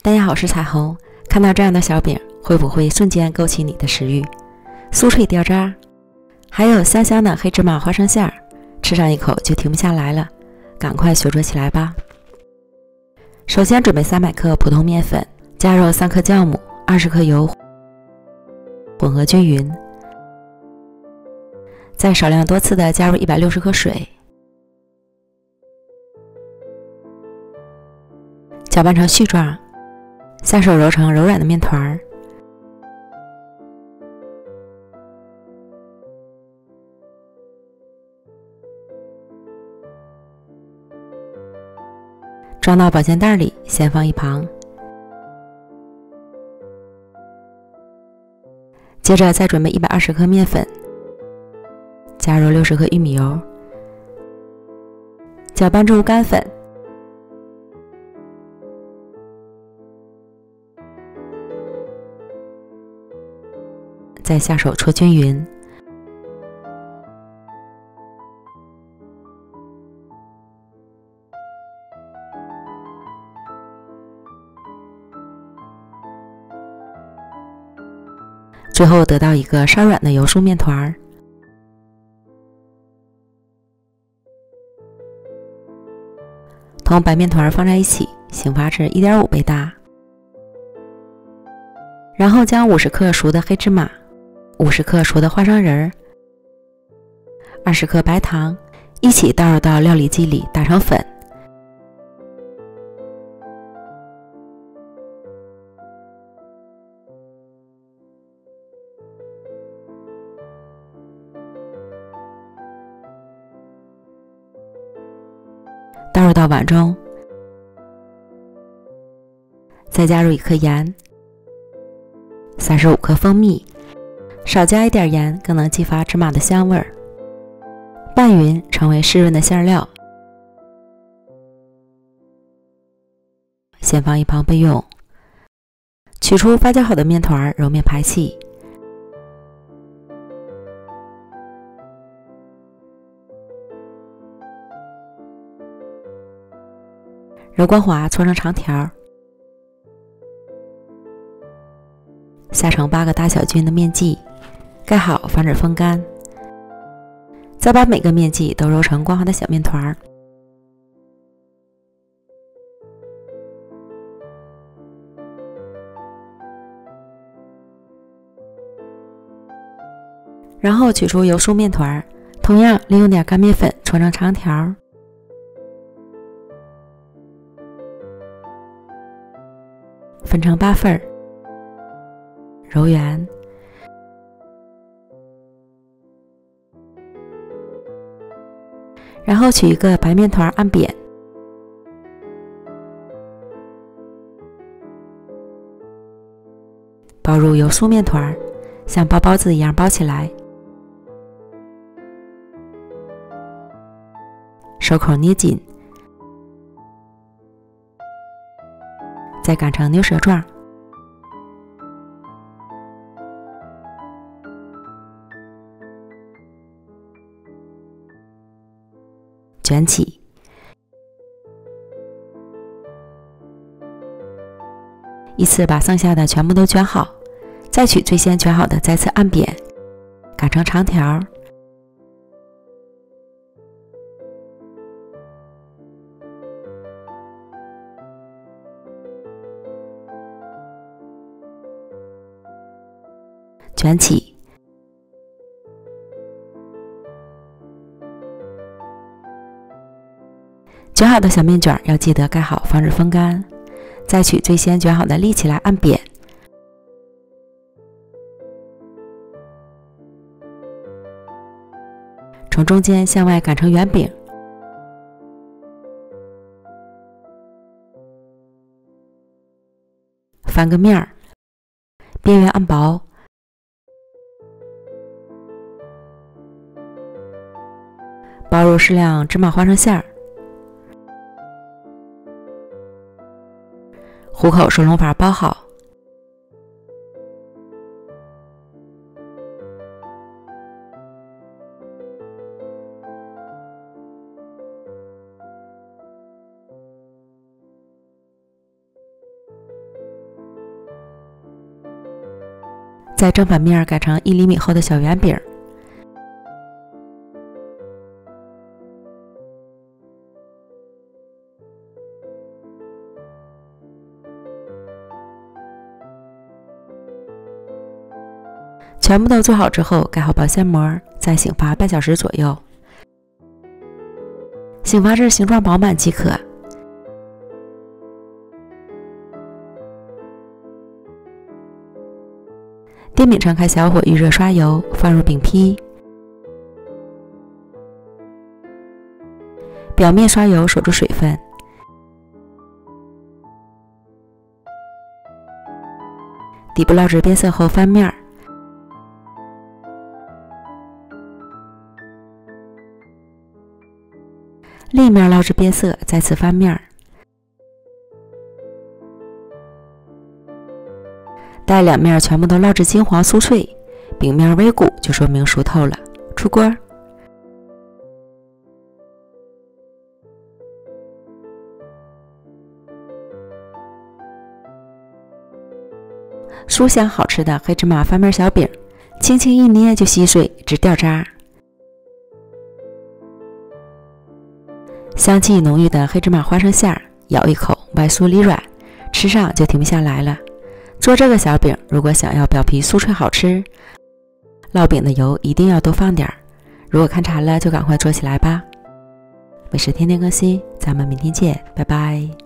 大家好，我是彩虹。看到这样的小饼，会不会瞬间勾起你的食欲？酥脆掉渣，还有香香的黑芝麻花生馅儿，吃上一口就停不下来了，赶快学做起来吧。首先准备300克普通面粉，加入3克酵母，20克油，混合均匀，再少量多次的加入160克水，搅拌成絮状，下手揉成柔软的面团儿。装到保鲜袋里，先放一旁。接着再准备120克面粉，加入60克玉米油，搅拌至无干粉。再下手搓均匀。最后得到一个稍软的油酥面团儿。同白面团放在一起，醒发至1.5倍大。然后将50克熟的黑芝麻、50克熟的花生仁儿、20克白糖一起倒入到料理机里打成粉。倒入到碗中，再加入1克盐，35克蜂蜜，少加一点盐更能激发芝麻的香味儿。拌匀成为湿润的馅料，先放一旁备用。取出发酵好的面团，揉面排气。揉光滑，搓成长条，下成8个大小均的面剂，盖好，防止风干。再把每个面剂都揉成光滑的小面团。然后取出油酥面团，同样利用点干面粉搓成长条。分成8份，揉圆，然后取一个白面团按扁，包入油酥面团，像包包子一样包起来，手口捏紧，再擀成牛舌状。卷起，依次把剩下的全部都卷好，再取最先卷好的再次按扁，擀成长条。卷起，卷好的小面卷要记得盖好，防止风干。再取最先卷好的立起来按扁，从中间向外擀成圆饼，翻个面儿，边缘按薄，包入适量芝麻花生馅儿。虎口收拢法包好，在正反面改成1厘米厚的小圆饼。全部都做好之后，盖好保鲜膜，再醒发半小时左右。醒发至形状饱满即可。电饼铛开小火预热刷油，放入饼坯，表面刷油锁住水分。底部烙至变色后翻面，另一面烙至变色，再次翻面。待两面全部都烙至金黄酥脆，饼面微鼓，就说明熟透了。出锅。酥香好吃的黑芝麻翻面小饼，轻轻一捏就稀碎，直掉渣。香气浓郁的黑芝麻花生馅，咬一口外酥里软，吃上就停不下来了。做这个小饼，如果想要表皮酥脆好吃，烙饼的油一定要多放点儿。如果看馋了，就赶快做起来吧。美食天天更新，咱们明天见，拜拜。